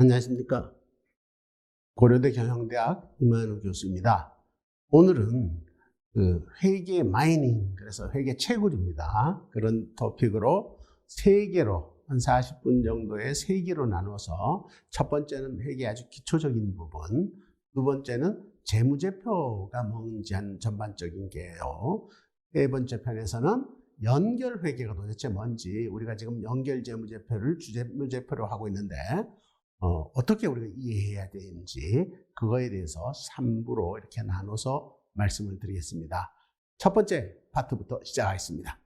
안녕하십니까. 고려대 경영대학 임한우 교수입니다. 오늘은 회계 마이닝, 그래서 회계 채굴입니다. 그런 토픽으로 세 개로, 한 40분 정도의 세 개로 나눠서 첫 번째는 회계 아주 기초적인 부분, 두 번째는 재무제표가 뭔지 한 전반적인 게요. 세 번째 편에서는 연결회계가 도대체 뭔지, 우리가 지금 연결재무제표를 주재무제표로 하고 있는데 어떻게 우리가 이해해야 되는지 그거에 대해서 3부로 이렇게 나눠서 말씀을 드리겠습니다. 첫 번째 파트부터 시작하겠습니다.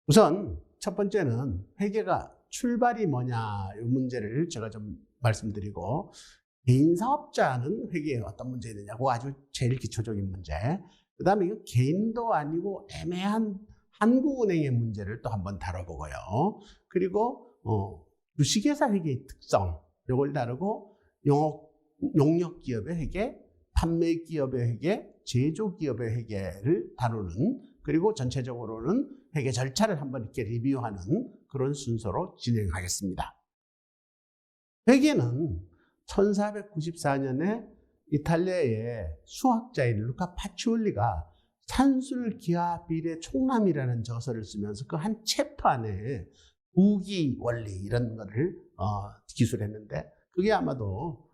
우선 첫 번째는 회계가 출발이 뭐냐 이 문제를 제가 좀 말씀드리고, 개인 사업자는 회계에 어떤 문제가 되냐고 아주 제일 기초적인 문제, 그 다음에 이거 개인도 아니고 애매한 한국은행의 문제를 또 한번 다뤄보고요. 그리고 주식회사 회계의 특성, 이걸 다루고, 용역기업의 회계, 판매기업의 회계, 제조기업의 회계를 다루는, 그리고 전체적으로는 회계 절차를 한번 이렇게 리뷰하는 그런 순서로 진행하겠습니다. 회계는 1494년에 이탈리아의 수학자인 루카 파치올리가 산술기하 비례 총람이라는 저서를 쓰면서 그 한 챕터 안에 부기 원리 이런 거를 기술했는데, 그게 아마도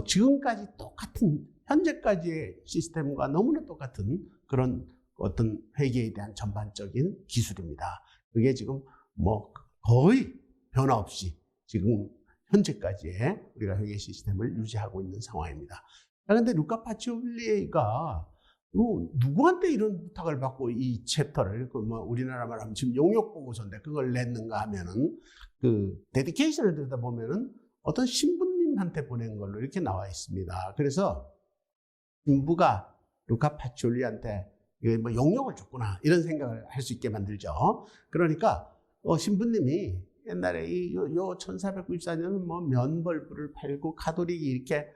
지금까지 똑같은, 현재까지의 시스템과 너무나 똑같은 그런 어떤 회계에 대한 전반적인 기술입니다. 그게 지금 뭐 거의 변화 없이 지금 현재까지의 우리가 회계 시스템을 유지하고 있는 상황입니다. 그런데 루카 파치올리가 누구한테 이런 부탁을 받고 이 챕터를, 우리나라 말하면 지금 용역 보고서인데 그걸 냈는가 하면은, 데디케이션을 들여다보면은 어떤 신부님한테 보낸 걸로 이렇게 나와 있습니다. 그래서 신부가 루카 파치올리한테 뭐 용역을 줬구나 이런 생각을 할 수 있게 만들죠. 그러니까 신부님이 옛날에 요 1494년은 뭐 면벌부를 팔고 가톨릭이 이렇게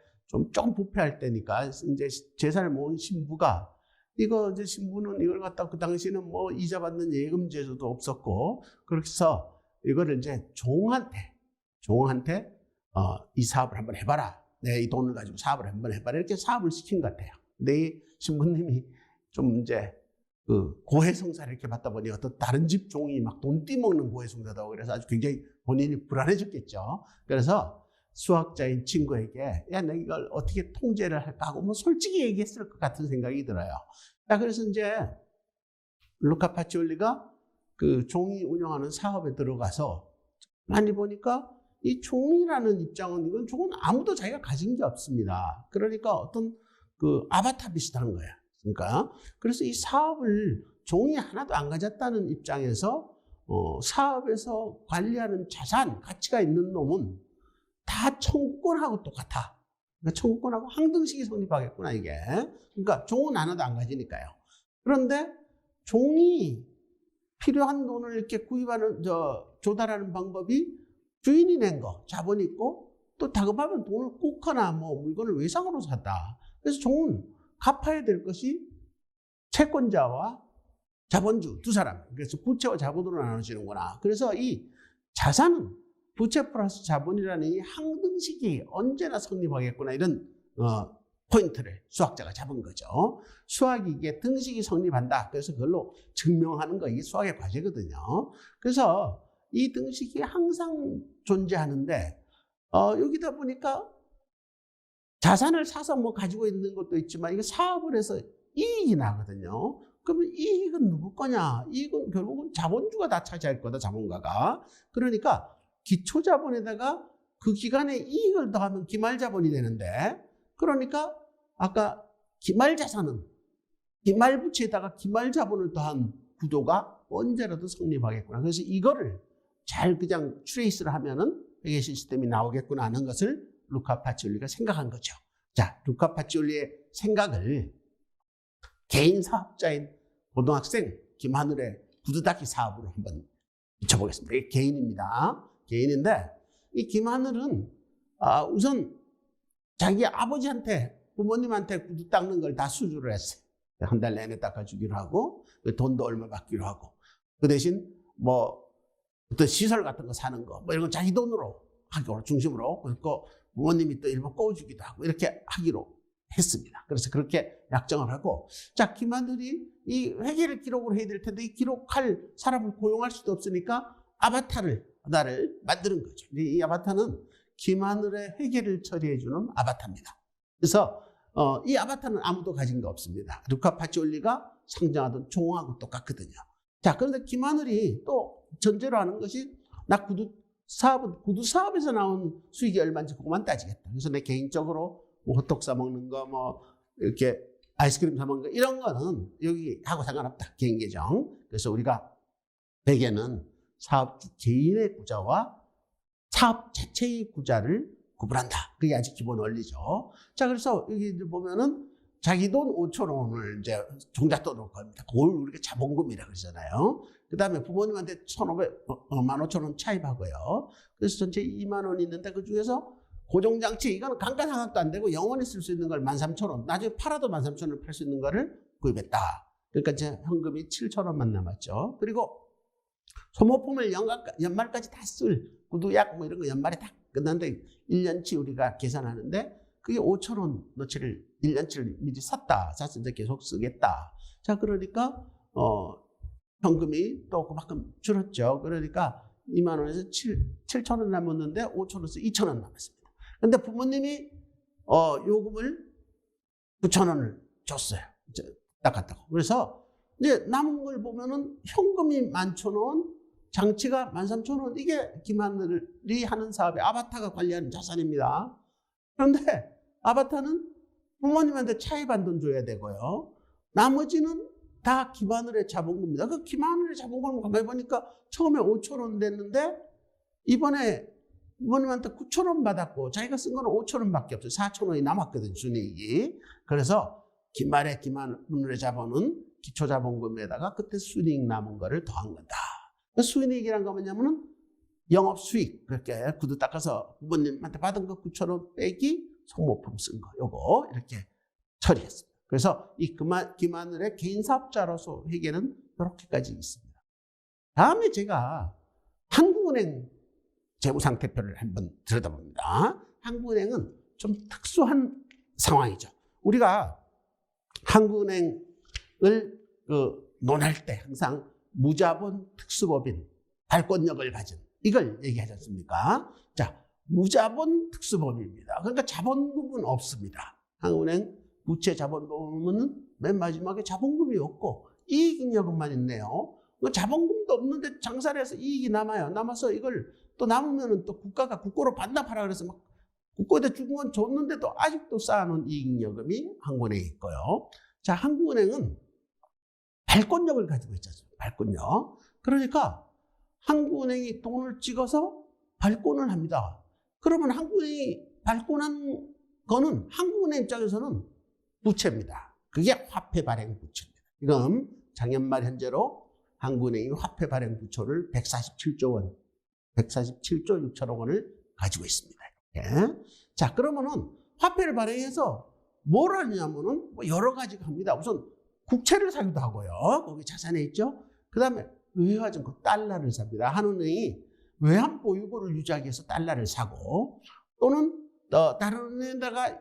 좀 부패할 때니까 이제 재산을 모은 신부가, 이제 신부는 이걸 갖다, 그 당시에는 뭐 이자 받는 예금 제도도 없었고, 그래서 이거를 이제 종한테 이 사업을 한번 해봐라. 내 이 돈을 가지고 사업을 한번 해봐라. 이렇게 사업을 시킨 것 같아요. 근데 이 신부님이 좀 이제 고해성사를 이렇게 받다 보니 어떤 다른 집 종이 막 돈 띠먹는 고해성사다고, 그래서 아주 굉장히 본인이 불안해졌겠죠. 그래서 수학자인 친구에게, 야, 내 이걸 어떻게 통제를 할까 하고 뭐 솔직히 얘기했을 것 같은 생각이 들어요. 자, 그래서 이제 루카 파치올리가 그 종이 운영하는 사업에 들어가서 많이 보니까 이 종이라는 입장은, 이건 종은 아무도 자기가 가진 게 없습니다. 그러니까 어떤 아바타 비슷한 거예요. 그러니까 그래서 이 사업을 종이 하나도 안 가졌다는 입장에서 사업에서 관리하는 자산, 가치가 있는 놈은 다 청구권하고 똑같아. 그러니까 청구권하고 항등식이 성립하겠구나, 이게. 그러니까 종은 하나도 안 가지니까요. 그런데 종이 필요한 돈을 이렇게 구입하는, 조달하는 방법이 주인이 낸 거, 자본이 있고, 또 다급하면 돈을 꽂거나 뭐 물건을 외상으로 샀다. 그래서 종은 갚아야 될 것이 채권자와 자본주 두 사람. 그래서 부채와 자본으로 나눠지는구나. 그래서 이 자산은 부채 플러스 자본이라는 이 항등식이 언제나 성립하겠구나, 이런 포인트를 수학자가 잡은 거죠. 수학이 이게 등식이 성립한다. 그래서 그걸로 증명하는 거, 이게 수학의 과제거든요. 그래서 이 등식이 항상 존재하는데, 여기다 보니까 자산을 사서 뭐 가지고 있는 것도 있지만, 이게 사업을 해서 이익이 나거든요. 그러면 이익은 누구 거냐? 이익은 결국은 자본주가 다 차지할 거다, 자본가가. 그러니까 기초자본에다가 그 기간의 이익을 더하면 기말자본이 되는데, 그러니까 아까 기말자산은 기말부채에다가 기말자본을 더한 구조가 언제라도 성립하겠구나. 그래서 이거를 잘 그냥 트레이스를 하면은 회계 시스템이 나오겠구나 하는 것을 루카 파치올리가 생각한 거죠. 자, 루카 파치올리의 생각을 개인 사업자인 고등학생 김하늘의 구두 닦기 사업으로 한번 비춰보겠습니다. 이게 개인입니다. 개인인데, 이 김하늘은 우선 자기 아버지한테, 부모님한테 구두 닦는 걸 다 수주를 했어요. 한 달 내내 닦아주기로 하고, 돈도 얼마 받기로 하고, 그 대신 뭐 어떤 시설 같은 거 사는 거, 뭐 이런 거 자기 돈으로 하기로 중심으로 그리고 부모님이 또 일부 꺼주기도 하고 이렇게 하기로 했습니다. 그래서 그렇게 약정을 하고 자 김하늘이 이 회계를 기록을 해야 될 텐데 이 기록할 사람을 고용할 수도 없으니까 아바타를 하나를 만드는 거죠. 이 아바타는 김하늘의 회계를 처리해주는 아바타입니다. 그래서 이 아바타는 아무도 가진 게 없습니다. 루카 파치올리가 상정하던 종하고 똑같거든요. 자, 그런데 김하늘이 또 전제로 하는 것이 나 구두 사업에서 나온 수익이 얼마인지 그것만 따지겠다. 그래서 내 개인적으로 뭐 호떡 사 먹는 거, 뭐 이렇게 아이스크림 사 먹는 거 이런 거는 여기하고 상관없다. 개인 계정. 그래서 우리가 대개는 사업주 개인의 구자와 사업 자체의 구자를 구분한다. 그게 아주 기본 원리죠. 자, 그래서 여기 보면은 자기 돈 5천 원을 이제 종잣돈으로 겁니다. 그걸 우리가 자본금이라고 그러잖아요. 그 다음에 부모님한테 15,000원 차입하고요. 그래서 전체 2만 원 있는데 그 중에서 고정장치, 이거는 강간 하나도 안 되고 영원히 쓸 수 있는 걸 13,000원, 나중에 팔아도 13,000원을 팔 수 있는 거를 구입했다. 그러니까 이제 현금이 7,000원만 남았죠. 그리고 소모품을 연말까지 다 쓸 구두약 뭐 이런 거 연말에 다 끝났는데 1년치 우리가 계산하는데 그게 5,000원어치를 1년치를 미리 샀다. 샀을 때 계속 쓰겠다. 자, 그러니까 현금이 또 그만큼 줄었죠. 그러니까 2만 원에서 7,000원 남았는데 5,000원에서 2,000원 남았습니다. 근데 부모님이 요금을 9,000원을 줬어요. 닦았다고. 그래서 이제 남은 걸 보면은 현금이 11,000원, 장치가 13,000원, 이게 김하늘이 하는 사업의 아바타가 관리하는 자산입니다. 그런데 아바타는 부모님한테 차입한 돈 줘야 되고요. 나머지는 다 김하늘의 자본금입니다. 그 김하늘의 자본금을 가만히 보니까 처음에 5,000원 됐는데 이번에 부모님한테 9,000원 받았고 자기가 쓴 거는 5,000원밖에 없어요. 4,000원이 남았거든요, 순이익이. 그래서 김하늘의 자본은 기초자본금에다가 그때 순이익 남은 거를 더한 거다. 순이익이란 거 뭐냐면은 영업수익, 그렇게 구두 닦아서 부모님한테 받은 거 9,000원 빼기 소모품 쓴 거, 요거 이렇게 처리했습니다. 그래서 이 김하늘의 개인사업자로서 회계는 이렇게까지 있습니다. 다음에 제가 한국은행 재무상태표를 한번 들여다봅니다. 한국은행은 좀 특수한 상황이죠. 우리가 한국은행을 논할 때 항상 무자본 특수법인, 발권력을 가진 이걸 얘기하지 않습니까? 자, 무자본 특수법인입니다. 그러니까 자본금은 없습니다. 한국은행 부채 자본금은 맨 마지막에 자본금이 없고 이익잉여금만 있네요. 자본금도 없는데 장사를 해서 이익이 남아요. 남아서 이걸 또 남으면은 또 국가가 국고로 반납하라 그래서 막 국고에다 준 건 줬는데도 아직도 쌓아놓은 이익잉여금이 한국은행에 있고요. 자, 한국은행은 발권력을 가지고 있지 않습니까? 발권력. 그러니까 한국은행이 돈을 찍어서 발권을 합니다. 그러면 한국은행이 발권한 거는 한국은행 입장에서는 부채입니다. 그게 화폐 발행 부채입니다. 지금 작년 말 현재로 한국은행이 화폐 발행 부채를 147조 원, 147조 6천억 원을 가지고 있습니다. 이렇게. 자, 그러면은 화폐를 발행해서 뭘 하냐면은 뭐 여러 가지가 합니다. 우선 국채를 사기도 하고요. 거기 자산에 있죠. 그 다음에 외화증권 달러를 삽니다. 한은행이 외환 보유고를 유지하기 위해서 달러를 사고 또는 다른 은행에다가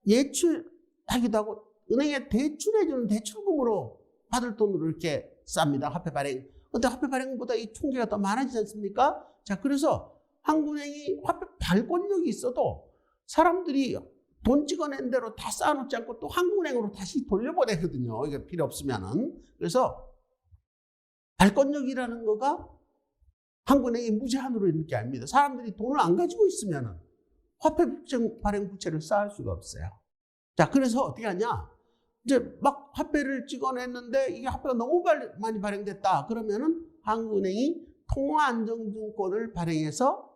예출하기도 하고 은행에 대출해주는 대출금으로 받을 돈으로 이렇게 쌉니다. 화폐 발행. 그런데 화폐 발행보다 이 총계가 더 많아지지 않습니까? 자, 그래서 한국은행이 화폐 발권력이 있어도 사람들이 돈 찍어낸 대로 다 쌓아놓지 않고 또 한국은행으로 다시 돌려보내거든요. 이게 필요 없으면은. 그래서 발권력이라는 거가 한국은행이 무제한으로 있는 게 아닙니다. 사람들이 돈을 안 가지고 있으면은 화폐 발행 부채를 쌓을 수가 없어요. 자, 그래서 어떻게 하냐? 이제 막 화폐를 찍어냈는데 이게 화폐가 너무 많이 발행됐다. 그러면은 한국은행이 통화안정증권을 발행해서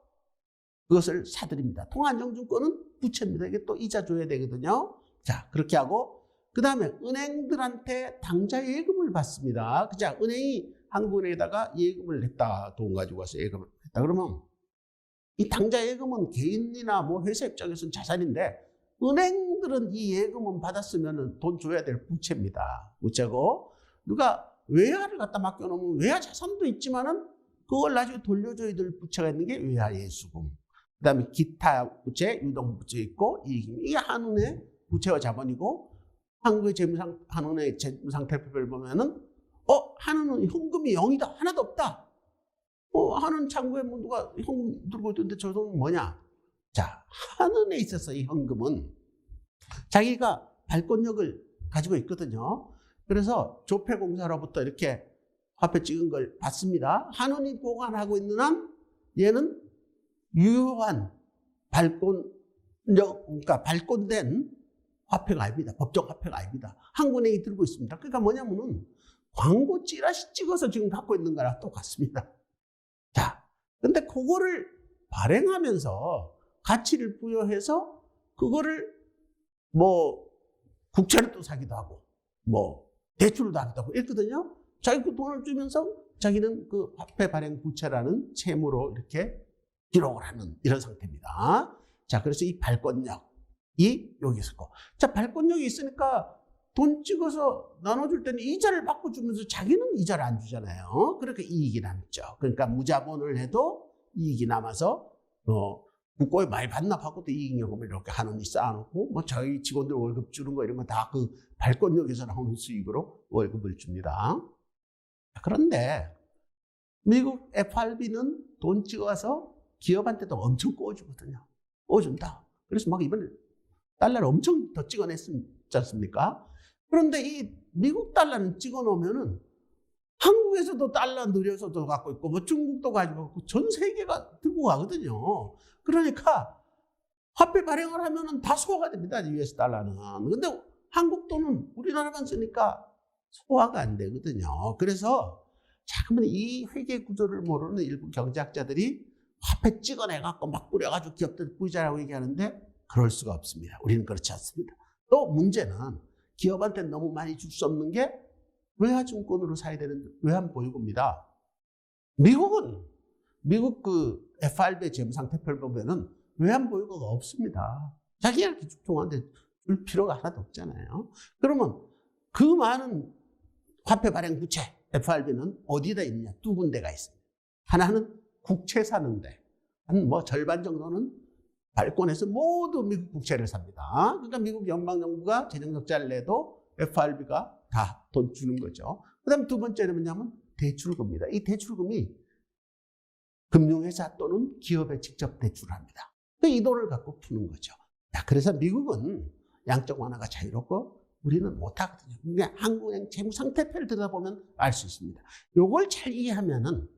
그것을 사들입니다. 통화안정증권은 부채입니다. 이게 또 이자 줘야 되거든요. 자, 그렇게 하고 그 다음에 은행들한테 당좌 예금을 받습니다. 자, 은행이 한국은행에다가 예금을 냈다. 돈 가지고 와서 예금을 했다. 그러면 이 당좌 예금은 개인이나 뭐 회사 입장에서는 자산인데 은행들은 이 예금은 받았으면 돈 줘야 될 부채입니다. 부채고 누가 외화를 갖다 맡겨놓으면 외화 자산도 있지만은 그걸 나중에 돌려줘야 될 부채가 있는 게 외화 예수금. 그다음에 기타 부채, 유동 부채 있고 이익입니다. 이게 한은의 부채와 자본이고 한국의 한은의 재무상태표를 보면은 한은은 현금이 0이다. 하나도 없다. 한은 창구에 뭐 누가 현금 들고 있던데 저 돈은 뭐냐? 자, 한은에 있어서 이 현금은 자기가 발권력을 가지고 있거든요. 그래서 조폐공사로부터 이렇게 화폐 찍은 걸 받습니다. 한은이 보관하고 있는 한 얘는 유효한 그러니까 발권된 화폐가 아닙니다. 법정 화폐가 아닙니다. 한국은행이 들고 있습니다. 그러니까 뭐냐면은 광고 찌라시 찍어서 지금 갖고 있는 거랑 똑같습니다. 자, 근데 그거를 발행하면서 가치를 부여해서 그거를 뭐 국채를 또 사기도 하고 뭐 대출도 하기도 하고 이랬거든요. 자기 그 돈을 주면서 자기는 그 화폐 발행 부채라는 채무로 이렇게 기록을 하는 이런 상태입니다. 자, 그래서 이 발권력이 여기 있었고, 자, 발권력이 있으니까 돈 찍어서 나눠줄 때는 이자를 받고 주면서 자기는 이자를 안 주잖아요. 그러니까 이익이 남죠. 그러니까 무자본을 해도 이익이 남아서 국고에 많이 반납하고 또 이익요금을 이렇게 한원이 쌓아놓고 뭐 자기 직원들 월급 주는 거 이런 거 다 그 발권력에서 나오는 수익으로 월급을 줍니다. 그런데 미국 FRB는 돈 찍어서 기업한테도 엄청 꿔주거든요. 꿔준다. 그래서 막 이번에 달러를 엄청 더 찍어냈지 않습니까? 그런데 이 미국 달러는 찍어 놓으면은 한국에서도 달러 느려서도 갖고 있고 뭐 중국도 가지고 있고 전 세계가 들고 가거든요. 그러니까 화폐 발행을 하면은 다 소화가 됩니다. US 달러는. 근데 한국 돈은 우리나라만 쓰니까 소화가 안 되거든요. 그래서 잠깐만 이 회계 구조를 모르는 일부 경제학자들이 화폐 찍어내갖고 막 뿌려가지고 기업들 부자라고 얘기하는데 그럴 수가 없습니다. 우리는 그렇지 않습니다. 또 문제는 기업한테 너무 많이 줄 수 없는 게 외화증권으로 사야 되는 외환보유고입니다. 미국 그 FRB 재무상태표를 보면은 외환보유고가 없습니다. 자기가 기축통화한테 줄 필요가 하나도 없잖아요. 그러면 그 많은 화폐 발행 부채 FRB는 어디다 있느냐? 두 군데가 있습니다. 하나는 국채 사는데 한 뭐 절반 정도는 발권해서 모두 미국 국채를 삽니다. 그러니까 미국 연방정부가 재정 적자를 내도 FRB가 다 돈 주는 거죠. 그다음 두 번째는 뭐냐면 대출금입니다. 이 대출금이 금융회사 또는 기업에 직접 대출을 합니다. 이 돈을 갖고 푸는 거죠. 자, 그래서 미국은 양적 완화가 자유롭고 우리는 못하거든요. 그러니까 한국은행 재무상태표를 들여다보면 알 수 있습니다. 이걸 잘 이해하면은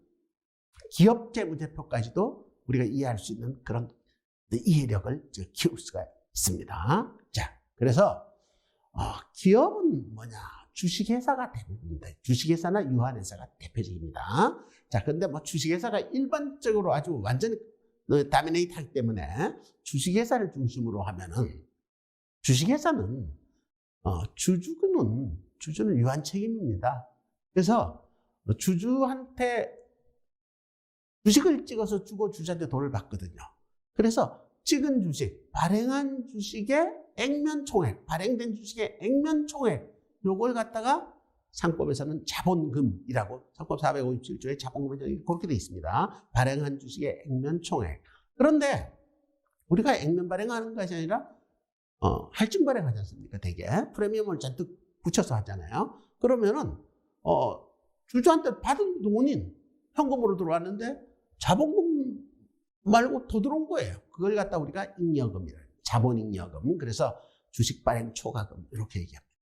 기업 재무제표까지도 우리가 이해할 수 있는 그런 이해력을 키울 수가 있습니다. 자, 그래서 기업은 뭐냐? 주식회사가 대부분입니다. 주식회사나 유한회사가 대표적입니다. 자, 근데 뭐 주식회사가 일반적으로 아주 완전히 다미네이트 하기 때문에 주식회사를 중심으로 하면은 주식회사는 주주는 유한 책임입니다. 그래서 주주한테 주식을 찍어서 주고 주주한테 돈을 받거든요. 그래서 찍은 주식, 발행한 주식의 액면총액, 발행된 주식의 액면총액 요걸 갖다가 상법에서는 자본금이라고 상법 457조에 자본금이 그렇게 되어 있습니다. 발행한 주식의 액면총액. 그런데 우리가 액면 발행하는 것이 아니라 할증 발행하지 않습니까? 대개 프리미엄을 잔뜩 붙여서 하잖아요. 그러면은 주주한테 받은 돈인 현금으로 들어왔는데 자본금 말고 더 들어온 거예요. 그걸 갖다 우리가 잉여금이라 자본잉여금. 그래서 주식 발행 초과금 이렇게 얘기합니다.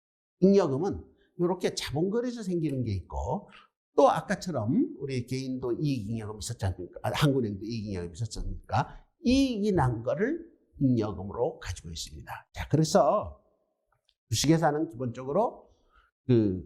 잉여금은 이렇게 자본거래에서 생기는 게 있고 또 아까처럼 우리 개인도 이익잉여금 있었지 않습니까? 한국은행도 이익잉여금 있었지 않습니까? 이익이 난 거를 잉여금으로 가지고 있습니다. 자, 그래서 주식회사는 기본적으로 그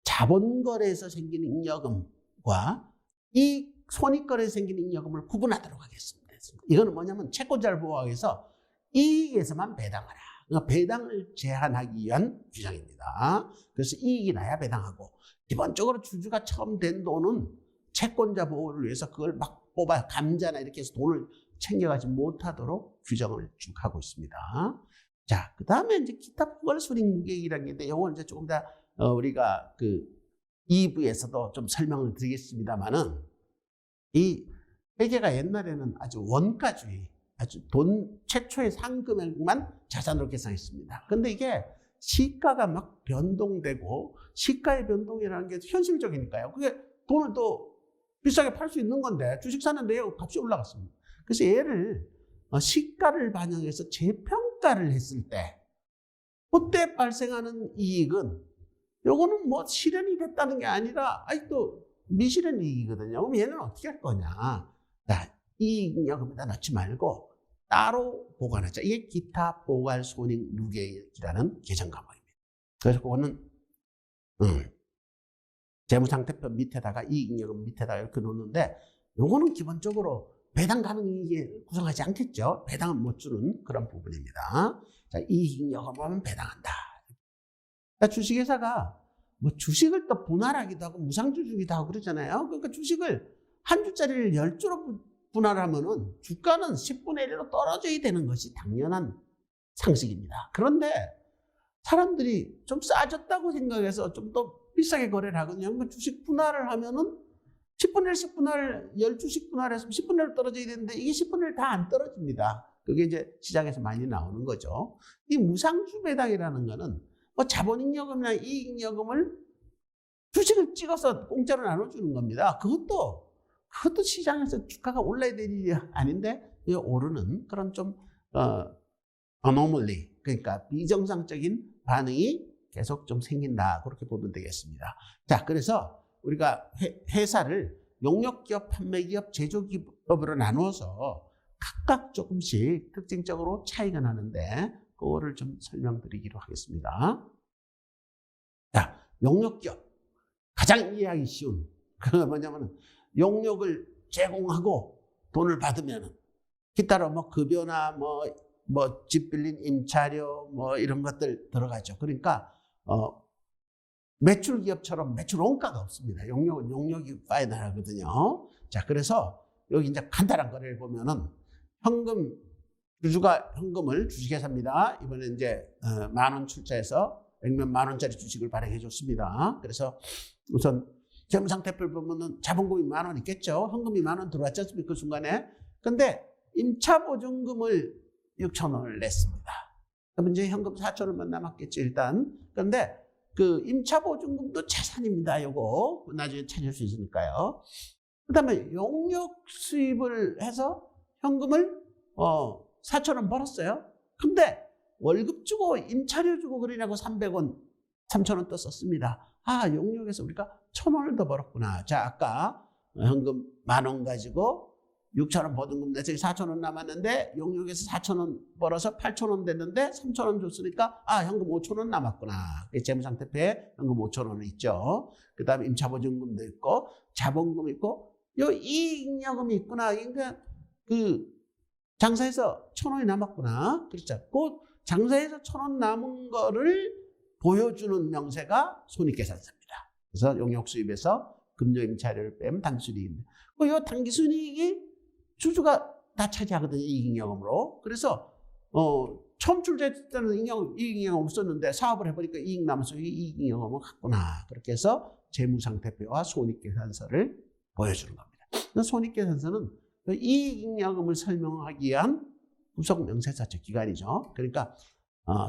자본거래에서 생기는 잉여금과 이 손익거래에서 생기는 잉여금을 구분하도록 하겠습니다. 이거는 뭐냐면 채권자를 보호하기 위해서 이익에서만 배당하라. 그러니까 배당을 제한하기 위한 규정입니다. 그래서 이익이 나야 배당하고 기본적으로 주주가 처음 된 돈은 채권자 보호를 위해서 그걸 막 뽑아 감자나 이렇게 해서 돈을 챙겨가지 못하도록 규정을 쭉 하고 있습니다. 자, 그 다음에 이제 기타 포괄 손익 무게액이라는 게 있는데 이건 이제 조금 더 우리가 그 2부에서도 좀 설명을 드리겠습니다만은 이 회계가 옛날에는 아주 원가주의, 아주 돈 최초의 상금액만 자산으로 계산했습니다. 근데 이게 시가가 막 변동되고 시가의 변동이라는 게 현실적이니까요. 그게 돈을 더 비싸게 팔 수 있는 건데 주식 사는데 값이 올라갔습니다. 그래서 얘를 시가를 반영해서 재평가를 했을 때 그때 발생하는 이익은 요거는 뭐 실현이 됐다는 게 아니라 아직도 미실현 이익이거든요. 그럼 얘는 어떻게 할 거냐? 자, 이익잉여금에다 넣지 말고 따로 보관하자. 이게 기타 보관 손익 누계액이라는 계정 과목입니다. 그래서 그거는 재무상태표 밑에다가 이익잉여금 밑에다가 이렇게 놓는데 요거는 기본적으로 배당 가능이익에 구성하지 않겠죠. 배당은 못 주는 그런 부분입니다. 자, 이익잉여금하면 배당한다. 그러니까 주식회사가 뭐 주식을 또 분할하기도 하고 무상주주기도 하고 그러잖아요. 그러니까 주식을 한 주짜리를 10주로 분할하면은 주가는 10분의 1로 떨어져야 되는 것이 당연한 상식입니다. 그런데 사람들이 좀 싸졌다고 생각해서 좀 더 비싸게 거래를 하거든요. 그러니까 주식 분할을 하면은 10분의 1씩 분할, 10주씩 분할해서 10분의 1로 떨어져야 되는데 이게 10분의 1 다 안 떨어집니다. 그게 이제 시장에서 많이 나오는 거죠. 이 무상주 배당이라는 거는 뭐 자본잉여금이나 이익잉여금을 주식을 찍어서 공짜로 나눠주는 겁니다. 그것도 시장에서 주가가 올라야 될 일이 아닌데 오르는 그런 좀 anomaly, 그러니까 비정상적인 반응이 계속 좀 생긴다, 그렇게 보면 되겠습니다. 자, 그래서 우리가 회사를 용역기업, 판매기업, 제조기업으로 나누어서 각각 조금씩 특징적으로 차이가 나는데 그거를 좀 설명드리기로 하겠습니다. 자, 용역기업 가장 이해하기 쉬운 그건 뭐냐면은 용역을 제공하고 돈을 받으면 기타로 뭐 급여나 뭐 집 빌린 임차료 뭐 이런 것들 들어가죠. 그러니까 매출 기업처럼 매출 원가가 없습니다. 용역은 용역이 파이널하거든요. 자, 그래서 여기 이제 간단한 거래를 보면은 현금, 주주가 현금을 주식회사입니다. 이번에 이제 10,000원 출자해서 액면 10,000원짜리 주식을 발행해 줬습니다. 그래서 우선 재무상태표를 보면은 자본금이 10,000원 있겠죠. 현금이 10,000원 들어왔지 않습니까? 그 순간에. 근데 임차보증금을 6,000원을 냈습니다. 그럼 이제 현금 4,000원만 남았겠죠, 일단. 그런데 그 임차보증금도 자산입니다. 요거 나중에 찾을 수 있으니까요. 그 다음에 용역 수입을 해서 현금을 4,000원 벌었어요. 근데 월급 주고 임차료 주고 그러냐고 300원, 3,000원 또 썼습니다. 아, 용역에서 우리가 1,000원을 더 벌었구나. 자, 아까 현금 10,000원 가지고 6,000원 보증금 내서 4,000원 남았는데 용역에서 4,000원 벌어서 8,000원 됐는데 3,000원 줬으니까 아, 현금 5,000원 남았구나. 재무상태표에 현금 5,000원은 있죠. 그 다음에 임차보증금도 있고 자본금 있고 요 이익잉여금이 있구나. 그러니까 그 장사해서 1,000원이 남았구나. 그렇죠. 그 장사해서 1,000원 남은 거를 보여주는 명세가 손익계산서입니다. 그래서 용역 수입에서 금요임차료를 빼면 당기순이익입니다. 이 당기순이익이 주주가 다 차지하거든요. 이익잉여금으로. 그래서 처음 출자했을 때는 이익잉여금 없었는데 사업을 해보니까 이익 남아서 이익잉여금을 갖구나. 그렇게 해서 재무상태표와 손익계산서를 보여주는 겁니다. 손익계산서는 이익잉여금을 설명하기 위한 후속 명세서적 기관이죠. 그러니까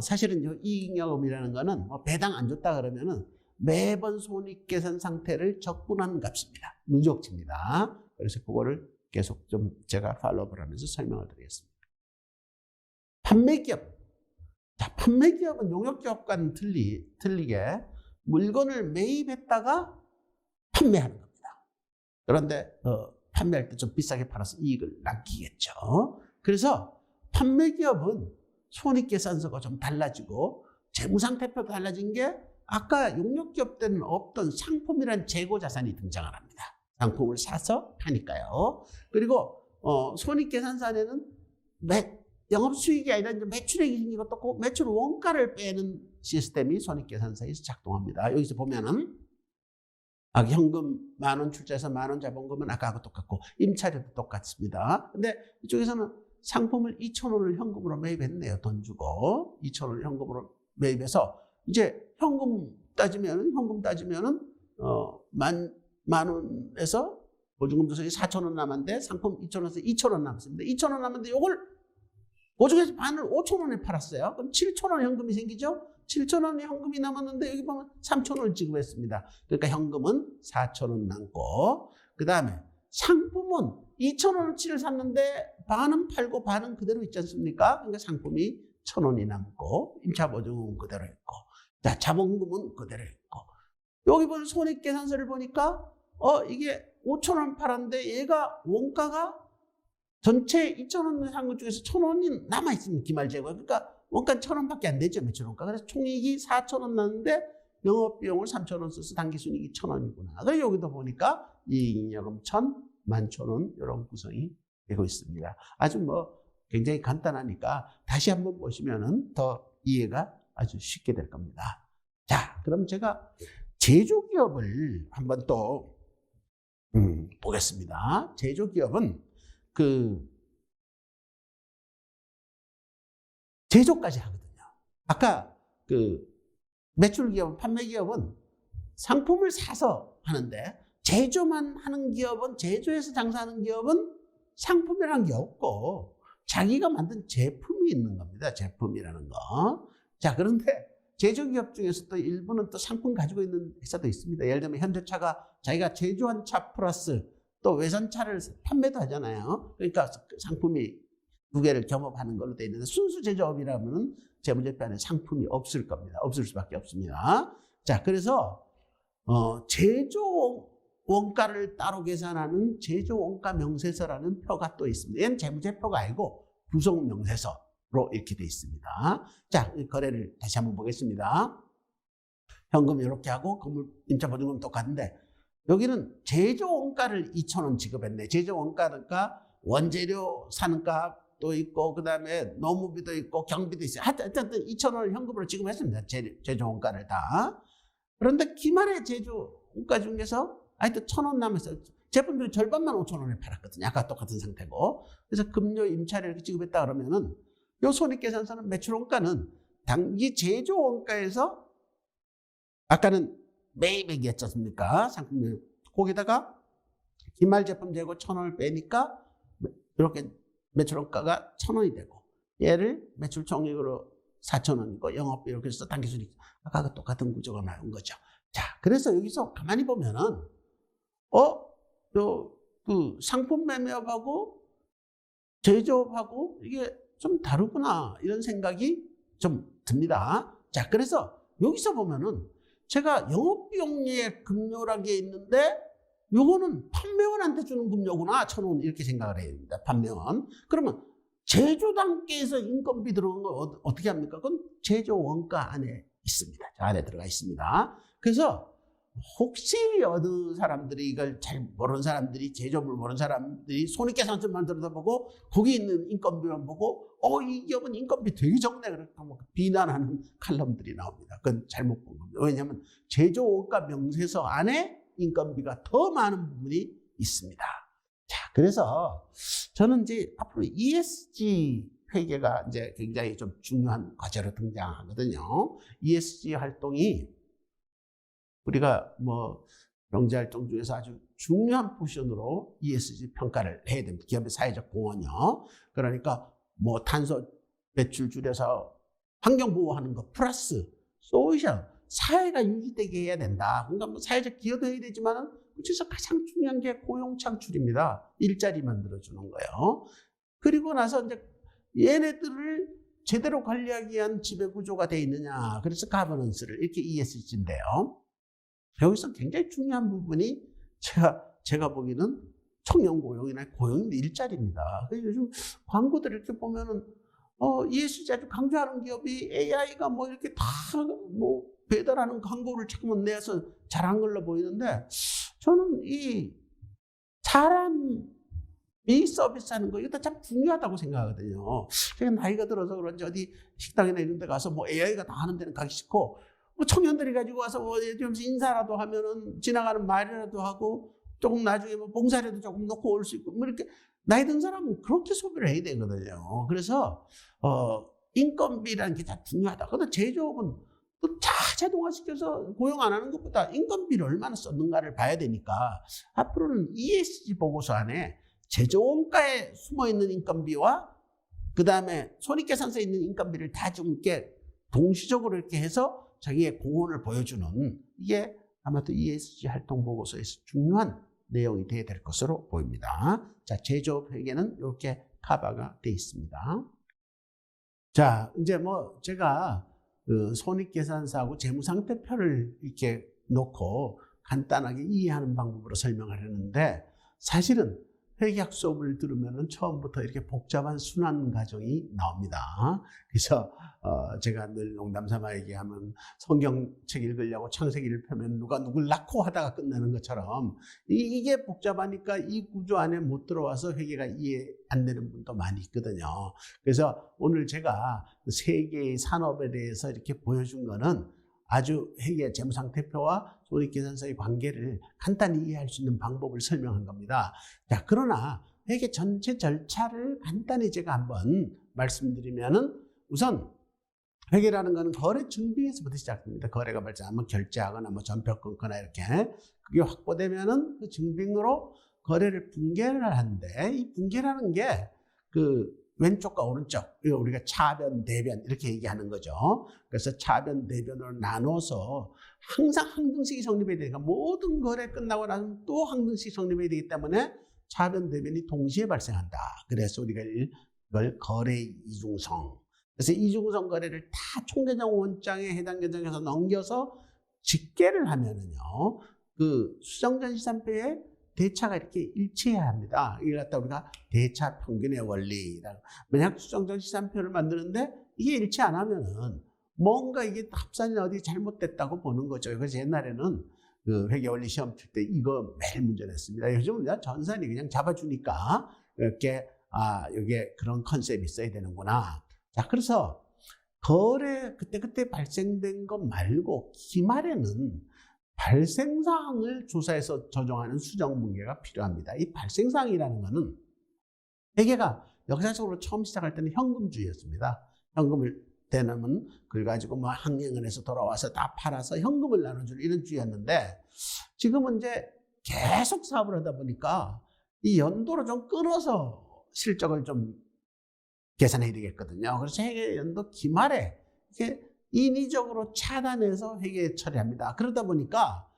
사실은 이익잉여금이라는 거는 배당 안 줬다 그러면은 매번 손익계산 상태를 적분한 값입니다. 누적치입니다. 그래서 그거를 계속 좀 제가 팔로우를 하면서 설명을 드리겠습니다. 판매기업. 자, 판매기업은 용역기업과는 틀리게 물건을 매입했다가 판매하는 겁니다. 그런데 판매할 때 좀 비싸게 팔아서 이익을 남기겠죠. 그래서 판매기업은 손익계산서가 좀 달라지고 재무상태표가 달라진 게 아까 용역기업 때는 없던 상품이란 재고자산이 등장을 합니다. 상품을 사서 파니까요. 그리고 손익계산서 안에는 영업수익이 아니라 매출액이 생기고 또 그 매출 원가를 빼는 시스템이 손익계산서에서 작동합니다. 여기서 보면은 현금 10,000원 출자해서 10,000원 자본금은 아까하고 똑같고 임차료도 똑같습니다. 근데 이쪽에서는 상품을 2,000원을 현금으로 매입했네요. 돈 주고 2,000원을 현금으로 매입해서 이제 현금 따지면은 10,000원에서 보증금 조성이 4,000원 남았는데 상품 2,000원에서 2,000원 남았습니다. 2,000원 남았는데 이걸 보증에서 반을 5,000원에 팔았어요. 그럼 7,000원 현금이 생기죠? 7,000원의 현금이 남았는데 여기 보면 3,000원을 지급했습니다. 그러니까 현금은 4,000원 남고, 그 다음에 상품은 2,000원어치를 샀는데 반은 팔고 반은 그대로 있지 않습니까? 그러니까 상품이 1,000원이 남고 임차 보증금은 그대로 있고, 자, 자본금은 그대로 있고, 여기 보면 손익계산서를 보니까 이게 5,000원 팔았는데 얘가 원가가 전체 2,000원 산 것 중에서 1,000원이 남아있습니다. 기말재고. 그러니까 원가는 1,000원밖에 안 되죠. 매출 원가. 그래서 총이익이 4,000원 났는데 영업비용을 3,000원 써서 당기순이익이 1,000원이구나. 그래서 여기도 보니까 이익잉여금 1,000, 11,000원 이런 구성이 되고 있습니다. 아주 굉장히 간단하니까 다시 한번 보시면은 더 이해가 아주 쉽게 될 겁니다. 자, 그럼 제가 제조기업을 한번 또 보겠습니다. 제조기업은 제조까지 하거든요. 아까 매출기업은, 판매기업은 상품을 사서 하는데, 제조만 하는 기업은, 제조해서 장사하는 기업은 상품이라는 게 없고 자기가 만든 제품이 있는 겁니다. 제품이라는 거. 자, 그런데 제조기업 중에서 또 일부는 또 상품 가지고 있는 회사도 있습니다. 예를 들면 현대차가 자기가 제조한 차 플러스 또 외산차를 판매도 하잖아요. 그러니까 상품이 두 개를 겸업하는 걸로 되어 있는데, 순수 제조업이라면 재무제표안에 상품이 없을 겁니다. 없을 수밖에 없습니다. 자, 그래서 제조 원가를 따로 계산하는 제조 원가 명세서라는 표가 또 있습니다. 얘는 재무제표가 아니고 부속 명세서로 이렇게 되어 있습니다. 자, 거래를 다시 한번 보겠습니다. 현금 이렇게 하고 건물 임차 보증금 똑같은데, 여기는 제조 원가를 2,000원 지급했네. 제조 원가니까 원재료 사는 값도 있고, 그 다음에 노무비도 있고, 경비도 있어요. 하여튼 2,000원을 현금으로 지급했습니다. 제조 원가를 다. 그런데 기말의 제조 원가 중에서 하여튼 1,000원 남았어요. 제품 중 절반만 5,000원에 팔았거든요. 아까 똑같은 상태고. 그래서 금료 임차료 이렇게 지급했다 그러면은, 요 손익계산서는 매출 원가는 당기 제조 원가에서, 아까는 매입액이었지 않습니까? 상품. 거기다가 기말 제품 재고 1,000원을 빼니까 이렇게 매출 원가가 1,000원이 되고, 얘를 매출 총액으로 4,000원이고 영업비 이렇게 해서 당기순이익. 아까 똑같은 구조가 나온 거죠. 자, 그래서 여기서 가만히 보면은 상품 매매업하고 제조업하고 이게 좀 다르구나, 이런 생각이 좀 듭니다. 자, 그래서 여기서 보면은 제가 영업비용의 금료라는 게 있는데, 요거는 판매원한테 주는 금료구나, 1,000원 이렇게 생각을 해야 됩니다. 판매원. 그러면 제조 단계에서 인건비 들어간 거 어떻게 합니까? 그건 제조 원가 안에 있습니다. 저 안에 들어가 있습니다. 그래서 혹시 어느 사람들이 이걸 잘 모르는 사람들이, 제조업을 모르는 사람들이 손익계산서만 들여다보고 거기 있는 인건비만 보고 이 기업은 인건비 되게 적네, 그렇게 비난하는 칼럼들이 나옵니다. 그건 잘못 본 겁니다. 왜냐하면 제조원가 명세서 안에 인건비가 더 많은 부분이 있습니다. 자, 그래서 저는 이제 앞으로 ESG 회계가 이제 굉장히 좀 중요한 과제로 등장하거든요. ESG 활동이 우리가 경제활동 중에서 아주 중요한 포션으로 ESG 평가를 해야 됩니다. 기업의 사회적 공헌이요. 그러니까 탄소 배출 줄여서 환경 보호하는 것 플러스 소셜, 사회가 유지되게 해야 된다. 그러니까 사회적 기여도 해야 되지만 그중에서 가장 중요한 게 고용 창출입니다. 일자리 만들어주는 거예요. 그리고 나서 이제 얘네들을 제대로 관리하기 위한 지배구조가 되어 있느냐. 그래서 가버넌스를, 이렇게 ESG인데요. 여기서 굉장히 중요한 부분이 제가 보기에는 청년 고용이나 고용 일자리입니다. 요즘 광고들 이렇게 보면은 ESG 아주 강조하는 기업이 AI가 이렇게 다 배달하는 광고를 자꾸 내서 잘한 걸로 보이는데, 저는 이 사람이 서비스하는 거, 이거 참 중요하다고 생각하거든요. 제가 나이가 들어서 그런지 어디 식당이나 이런 데 가서 AI가 다 하는 데는 가기 싫고, 청년들이 가지고 와서 좀 인사라도 하면은 지나가는 말이라도 하고, 조금 나중에 봉사료도 조금 넣고 올 수 있고, 이렇게 나이 든 사람은 그렇게 소비를 해야 되거든요. 그래서 인건비라는 게 다 중요하다. 그런데 제조업은 또 자동화시켜서 고용 안 하는 것보다 인건비를 얼마나 썼는가를 봐야 되니까 앞으로는 ESG 보고서 안에 제조원가에 숨어있는 인건비와 그 다음에 손익계산서에 있는 인건비를 다 좀 이렇게 동시적으로 이렇게 해서 자기의 공헌을 보여주는 이게 아마도 ESG 활동 보고서에서 중요한 내용이 되어야 될 것으로 보입니다. 자, 제조업 회계는 이렇게 커버가 되어 있습니다. 자, 이제 뭐 제가 그 손익계산서하고 재무상태표를 이렇게 놓고 간단하게 이해하는 방법으로 설명을 했는데 사실은 회계학 수업을 들으면은 처음부터 이렇게 복잡한 순환 과정이 나옵니다. 그래서 제가 늘 농담삼아 얘기하면 성경책 읽으려고 창세기 1편면 누가 누굴 낳고 하다가 끝내는 것처럼 이게 복잡하니까 이 구조 안에 못 들어와서 회계가 이해 안 되는 분도 많이 있거든요. 그래서 오늘 제가 세 개의 산업에 대해서 이렇게 보여준 거는 아주 회계 재무상태표와 손익계산서의 관계를 간단히 이해할 수 있는 방법을 설명한 겁니다. 자, 그러나 회계 전체 절차를 간단히 제가 한번 말씀드리면은 우선 회계라는 것은 거래 증빙에서부터 시작됩니다. 거래가 발생하면 결제하거나 뭐 전표 끊거나 이렇게 그게 확보되면은 그 증빙으로 거래를 분개를 하는데 이 분개라는 게 그 왼쪽과 오른쪽, 우리가 차변, 대변 이렇게 얘기하는 거죠. 그래서 차변, 대변으로 나눠서 항상 항등식이 성립해야 되니까 모든 거래 끝나고 나면 또 항등식이 성립해야 되기 때문에 차변, 대변이 동시에 발생한다. 그래서 우리가 이걸 거래 이중성. 그래서 이중성 거래를 다 총계정 원장에 해당 계정에서 넘겨서 집계를 하면은요, 그 수정전시산표에 대차가 이렇게 일치해야 합니다. 이걸 갖다 우리가 대차 평균의 원리라고. 만약 수정전시산표를 만드는데 이게 일치 안 하면은 뭔가 이게 합산이 어디 잘못됐다고 보는 거죠. 그래서 옛날에는 그 회계원리 시험 칠 때 이거 매일 문제 냈습니다. 요즘은 전산이 그냥 잡아주니까 이렇게 이게 그런 컨셉이 있어야 되는구나. 자, 그래서 거래 그때 발생된 것 말고 기말에는 발생사항을 조사해서 조정하는 수정분계가 필요합니다. 이 발생사항이라는 것은 회계가 역사적으로 처음 시작할 때는 현금주의였습니다. 현금을 대놓으면 그걸 가지고 뭐 항행은에서 돌아와서 다 팔아서 현금을 나눠주는 이런 주의였는데 지금은 이제 계속 사업을 하다 보니까 이 연도로 좀 끊어서 실적을 좀 계산해야 되겠거든요. 그래서 회계 연도 기말에 이렇게 인위적으로 차단해서 회계 처리합니다. 그러다 보니까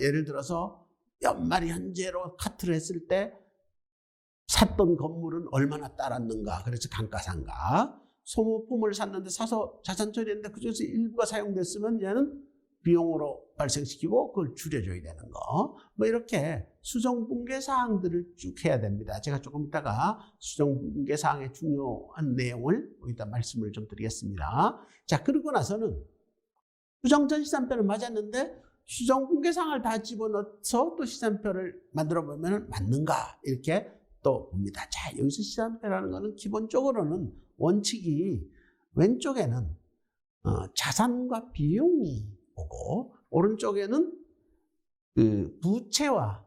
예를 들어서 연말 현재로 카트를 했을 때 샀던 건물은 얼마나 따랐는가. 그래서 감가상각. 소모품을 샀는데 사서 자산 처리했는데 그중에서 일부가 사용됐으면 얘는 비용으로 발생시키고 그걸 줄여줘야 되는 거. 뭐 이렇게 수정분계 사항들을 쭉 해야 됩니다. 제가 조금 이따가 수정분계 사항의 중요한 내용을 여기다 말씀을 좀 드리겠습니다. 자, 그러고 나서는 수정전시산표를 맞았는데 수정분계 사항을 다 집어넣어서 또 시산표를 만들어 보면 맞는가 이렇게 또 봅니다. 자, 여기서 시산표라는 거는 기본적으로는 원칙이 왼쪽에는 자산과 비용이 오고 오른쪽에는 그 부채와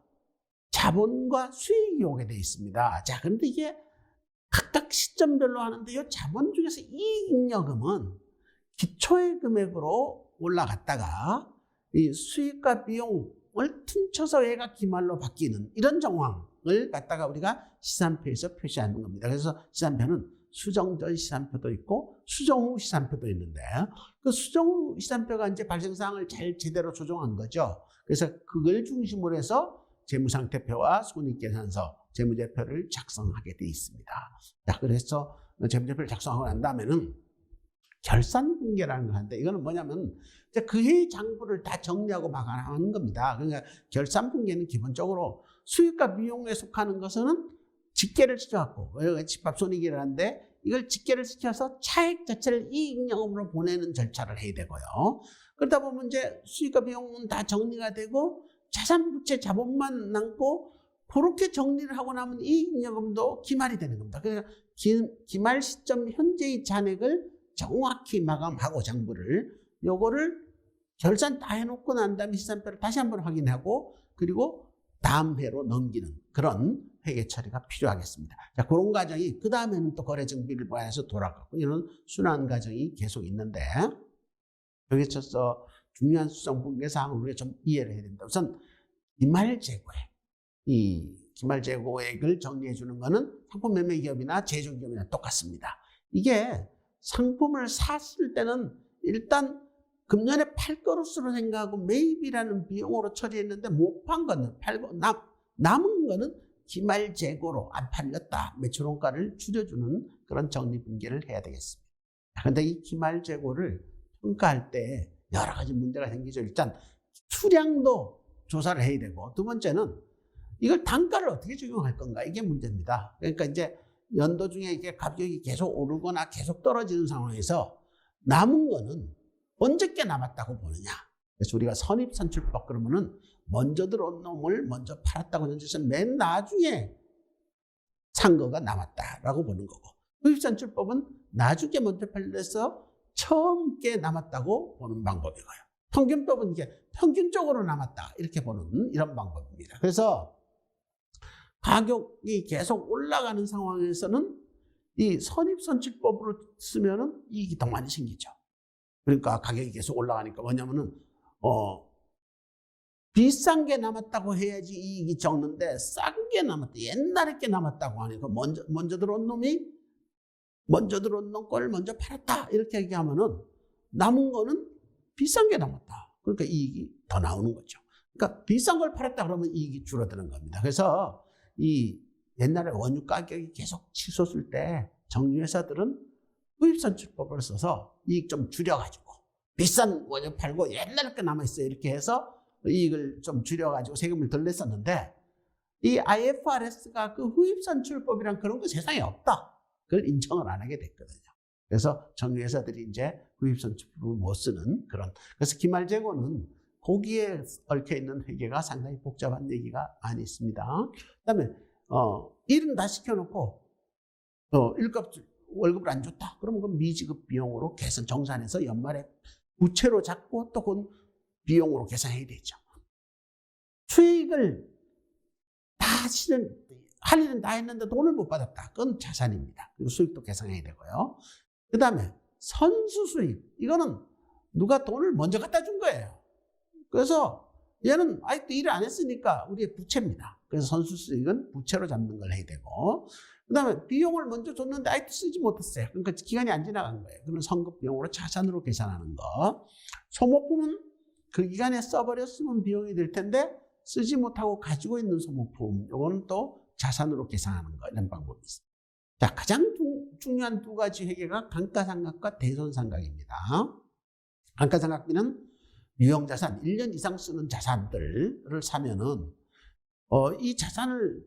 자본과 수익이 오게 되어 있습니다. 자, 그런데 이게 각각 시점별로 하는데 이 자본 중에서 이익잉여금은 기초의 금액으로 올라갔다가 이 수익과 비용을 퉁쳐서 얘가 기말로 바뀌는 이런 정황을 갖다가 우리가 시산표에서 표시하는 겁니다. 그래서 시산표는 수정 전 시산표도 있고 수정 후 시산표도 있는데 그 수정 후 시산표가 이제 발생사항을 잘 제대로 조정한 거죠. 그래서 그걸 중심으로 해서 재무상태표와 손익계산서, 재무제표를 작성하게 돼 있습니다. 자, 그래서 재무제표를 작성하고 난 다음에는 결산분계라는 걸 하는데 이거는 뭐냐면 이제 그 해의 장부를 다 정리하고 마감하는 겁니다. 그러니까 결산분계는 기본적으로 수익과 비용에 속하는 것은 직계를 시켜갖고 집합손익이라 하는데 이걸 직계를 시켜서 차액 자체를 이익잉여금으로 보내는 절차를 해야 되고요. 그러다 보면 이제 수익과 비용은 다 정리가 되고 자산, 부채, 자본만 남고 그렇게 정리를 하고 나면 이익잉여금도 기말이 되는 겁니다. 그래서 기말 시점 현재의 잔액을 정확히 마감하고 장부를 요거를 결산 다 해놓고 난 다음에 시산표를 다시 한번 확인하고 그리고 다음 해로 넘기는 그런 회계 처리가 필요하겠습니다. 자, 그런 과정이 그 다음에는 또 거래증비를 보완해서 돌아가고 이런 순환 과정이 계속 있는데 여기서 중요한 수성분계사항을 우리가 좀 이해를 해야 됩니다. 우선 기말재고액, 이 기말재고액을 정리해 주는 거는 상품 매매 기업이나 제조기업이나 똑같습니다. 이게 상품을 샀을 때는 일단 금년에 팔 것으로 생각하고 매입이라는 비용으로 처리했는데 못 판 거는 팔고 남은 거는 기말재고로 안 팔렸다. 매출원가를 줄여주는 그런 정리분계를 해야 되겠습니다. 그런데 이 기말재고를 평가할 때 여러 가지 문제가 생기죠. 일단 수량도 조사를 해야 되고, 두 번째는 이걸 단가를 어떻게 적용할 건가, 이게 문제입니다. 그러니까 이제 연도 중에 이게 가격이 계속 오르거나 계속 떨어지는 상황에서 남은 거는 언제 게 남았다고 보느냐. 그래서 우리가 선입선출법 그러면은 먼저 들어온 놈을 먼저 팔았다고 연주해서 맨 나중에 산 거가 남았다라고 보는 거고, 후입선출법은 나중에 먼저 팔려서 처음 게 남았다고 보는 방법이고요. 평균법은 이게 평균적으로 남았다 이렇게 보는 이런 방법입니다. 그래서 가격이 계속 올라가는 상황에서는 이 선입선출법으로 쓰면은 이익이 더 많이 생기죠. 그러니까 가격이 계속 올라가니까, 뭐냐면은 비싼 게 남았다고 해야지 이익이 적는데 싼 게 남았다, 옛날에 게 남았다고 하니까 먼저 들어온 놈 거를 먼저 팔았다 이렇게 얘기하면은 남은 거는 비싼 게 남았다. 그러니까 이익이 더 나오는 거죠. 그러니까 비싼 걸 팔았다 그러면 이익이 줄어드는 겁니다. 그래서 이 옛날에 원유 가격이 계속 치솟을 때 정유회사들은 후입선출법을 써서 이익 좀 줄여가지고, 비싼 원유 팔고 옛날에 게 남아있어요 이렇게 해서 이익을 좀 줄여가지고 세금을 덜 냈었는데, 이 IFRS가 그 후입선출법이란 그런 거 세상에 없다, 그걸 인정을 안 하게 됐거든요. 그래서 정유회사들이 이제 후입선출법을 못 쓰는 그런, 그래서 기말재고는 거기에 얽혀있는 회계가 상당히 복잡한 얘기가 많이 있습니다. 그 다음에 일은 다 시켜놓고 월급을 안 줬다 그러면 그 미지급 비용으로 정산해서 연말에 부채로 잡고 또 그건 비용으로 계산해야 되죠. 수익을 할 일은 다 했는데 돈을 못 받았다, 그건 자산입니다. 그리고 수익도 계산해야 되고요. 그 다음에 선수수익, 이거는 누가 돈을 먼저 갖다 준 거예요. 그래서 얘는 아직도 일을 안 했으니까 우리의 부채입니다. 그래서 선수수익은 부채로 잡는 걸 해야 되고, 그 다음에 비용을 먼저 줬는데 아직도 쓰지 못했어요. 그러니까 기간이 안 지나간 거예요. 그러면 선급 비용으로 자산으로 계산하는 거. 소모품은 그 기간에 써버렸으면 비용이 될 텐데 쓰지 못하고 가지고 있는 소모품, 이거는 또 자산으로 계산하는 거, 이런 방법이 있습니다. 자, 가장 중요한 두 가지 회계가 감가상각과 대손상각입니다. 감가상각비는 유형자산, 1년 이상 쓰는 자산들을 사면은 이 자산을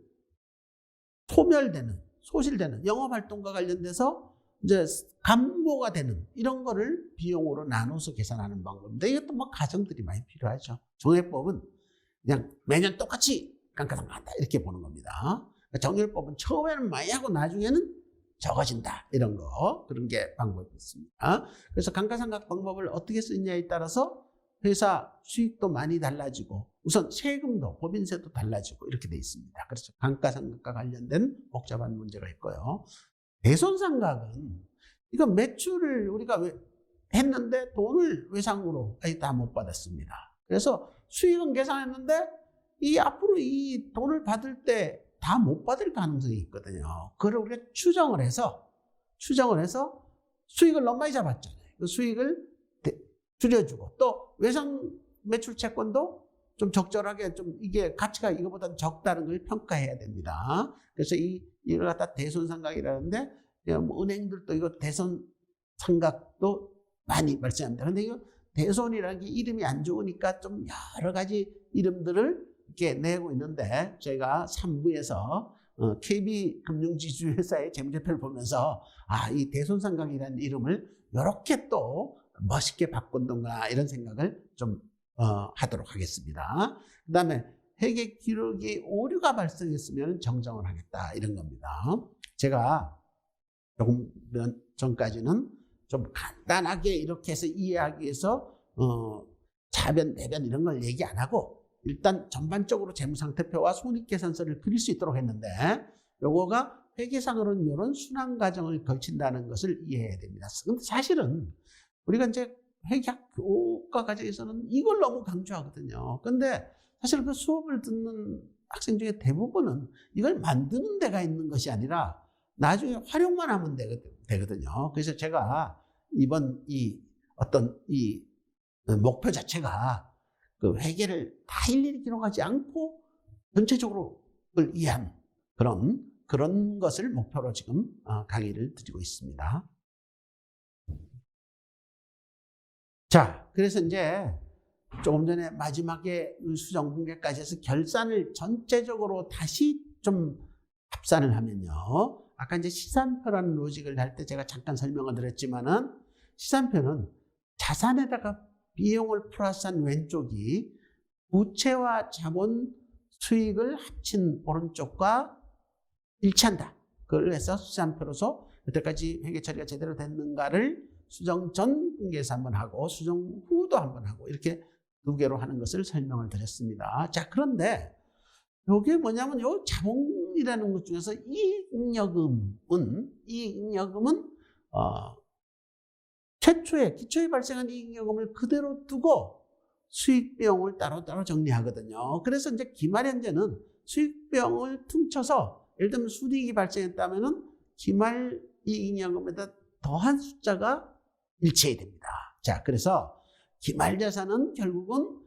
소실되는 영업활동과 관련돼서 이제 감모가 되는 이런 거를 비용으로 나눠서 계산하는 방법인데, 이것도 뭐 가정들이 많이 필요하죠. 정액법은 그냥 매년 똑같이 감가상각한다 이렇게 보는 겁니다. 정률법은 처음에는 많이 하고 나중에는 적어진다, 이런 거, 그런 게 방법이 있습니다. 그래서 감가상각 방법을 어떻게 쓰느냐에 따라서 회사 수익도 많이 달라지고, 우선 세금도, 법인세도 달라지고 이렇게 돼 있습니다. 그래서 감가상각과 관련된 복잡한 문제가 있고요. 대손상각은 이거 매출을 우리가 했는데 돈을 외상으로 다 못 받았습니다. 그래서 수익은 계산했는데 이 앞으로 이 돈을 받을 때 다 못 받을 가능성이 있거든요. 그걸 우리가 추정을 해서 수익을 너무 많이 잡았잖아요. 그 수익을 줄여주고, 또 외상 매출 채권도 좀 적절하게, 좀 이게 가치가 이거보다는 적다는 걸 평가해야 됩니다. 그래서 이걸 갖다 대손상각이라는데, 뭐 은행들도 이거 대손상각도 많이 발생합니다. 근데 이거 대손이라는 게 이름이 안 좋으니까 좀 여러 가지 이름들을 이렇게 내고 있는데, 제가 3부에서 KB금융지주회사의 재무제표를 보면서 이 대손상각이라는 이름을 이렇게 또 멋있게 바꾼던가 이런 생각을 좀 하도록 하겠습니다. 그 다음에 회계 기록이 오류가 발생했으면 정정을 하겠다, 이런 겁니다. 제가 조금 전까지는 좀 간단하게 이렇게 해서 이해하기 위해서 자변, 배변 이런 걸 얘기 안 하고 일단 전반적으로 재무상태표와 손익계산서를 그릴 수 있도록 했는데, 요거가 회계상으로는 이런 순환 과정을 거친다는 것을 이해해야 됩니다. 근데 사실은 우리가 이제 회계학 교과 과정에서는 이걸 너무 강조하거든요. 근데 사실 그 수업을 듣는 학생 중에 대부분은 이걸 만드는 데가 있는 것이 아니라 나중에 활용만 하면 되거든요. 그래서 제가 이번 어떤 목표 자체가 그 회계를 다 일일이 기록하지 않고 전체적으로 그걸 이해한 그런 것을 목표로 지금 강의를 드리고 있습니다. 자, 그래서 이제 조금 전에 마지막에 수정분계까지 해서 결산을 전체적으로 다시 좀 합산을 하면요. 아까 이제 시산표라는 로직을 할 때 제가 잠깐 설명을 드렸지만은 시산표는 자산에다가 비용을 플러스한 왼쪽이 부채와 자본 수익을 합친 오른쪽과 일치한다. 그걸 해서 시산표로서 여태까지 회계 처리가 제대로 됐는가를 수정 전 분기에서 한번 하고 수정 후도 한번 하고 이렇게 두 개로 하는 것을 설명을 드렸습니다. 자, 그런데 이게 뭐냐면 요 자본이라는 것 중에서 이익잉여금은 최초에 기초에 발생한 이익잉여금을 그대로 두고 수익 비용을 따로따로 정리하거든요. 그래서 이제 기말현재는 수익 비용을 퉁쳐서 예를 들면 순이익이 발생했다면은 기말 이익잉여금에다 더한 숫자가 일치해야 됩니다. 자, 그래서 기말 자산은 결국은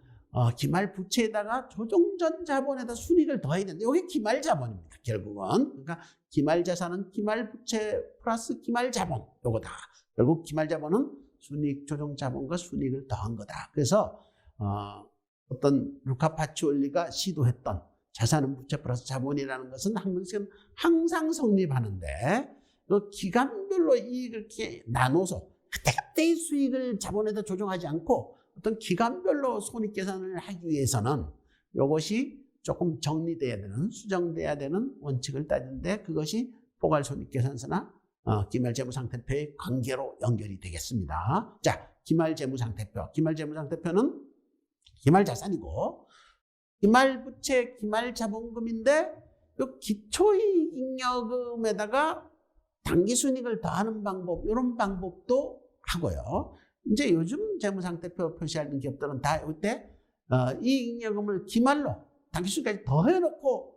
기말 부채에다가 조정 전 자본에다 순이익을 더해야 되는데 이게 기말 자본입니다. 결국은 그러니까 기말 자산은 기말 부채 플러스 기말 자본 요거다. 결국 기말 자본은 순이익 조정 자본과 순이익을 더한 거다. 그래서 어떤 루카 파치올리가 시도했던 자산은 부채 플러스 자본이라는 것은 항상 성립하는데 그 기간별로 이익을 이렇게 나눠서 그때그때의 수익을 자본에다 조정하지 않고 어떤 기간별로 손익계산을 하기 위해서는 이것이 조금 정리돼야 되는 수정돼야 되는 원칙을 따지는데 그것이 포괄손익계산서나 기말재무상태표의 관계로 연결이 되겠습니다. 자, 기말재무상태표. 기말재무상태표는 기말자산이고 기말부채, 기말자본금인데 이 기초이익잉여금에다가 당기순이익을 더하는 방법 이런 방법도 하고요. 이제 요즘 재무상태표 표시하는 기업들은 다 이때 이익잉여금을 기말로 당기순이익까지 더해놓고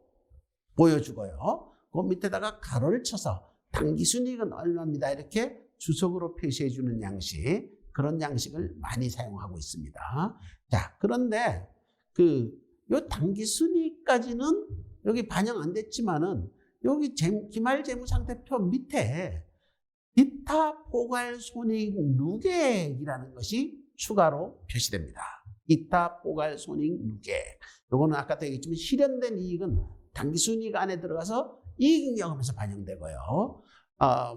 보여주고요. 그 밑에다가 가로를 쳐서 당기순이익은 얼마입니다. 이렇게 주석으로 표시해주는 양식, 그런 양식을 많이 사용하고 있습니다. 자, 그런데 요 당기순이익까지는 여기 반영 안 됐지만은 여기 기말재무상태표 밑에 기타 포괄손익 누계액이라는 것이 추가로 표시됩니다. 기타 포괄손익 누계액. 요거는 아까도 얘기했지만 실현된 이익은 당기순이익 안에 들어가서 이익잉여금에서 반영되고요.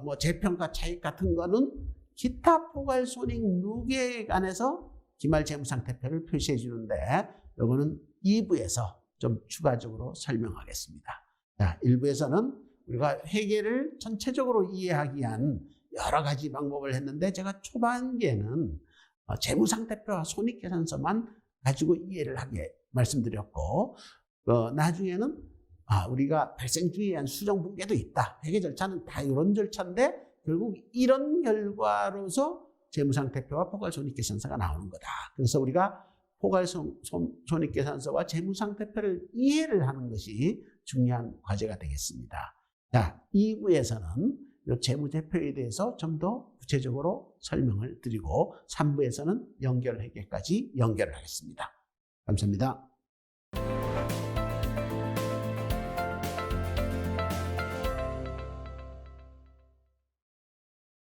뭐 재평가 차익 같은 거는 기타 포괄손익 누계액 안에서 기말재무상태표를 표시해 주는데 요거는 2부에서 좀 추가적으로 설명하겠습니다. 자, 1부에서는 우리가 회계를 전체적으로 이해하기 위한 여러 가지 방법을 했는데 제가 초반기에는 재무상태표와 손익계산서만 가지고 이해를 하게 말씀드렸고 나중에는 우리가 발생주의에 의한 수정분계도 있다. 회계 절차는 다 이런 절차인데 결국 이런 결과로서 재무상태표와 포괄손익계산서가 나오는 거다. 그래서 우리가 포괄손익계산서와 재무상태표를 이해를 하는 것이 중요한 과제가 되겠습니다. 자, 2부에서는 이 재무제표에 대해서 좀 더 구체적으로 설명을 드리고 3부에서는 연결회계까지 연결을 하겠습니다. 감사합니다.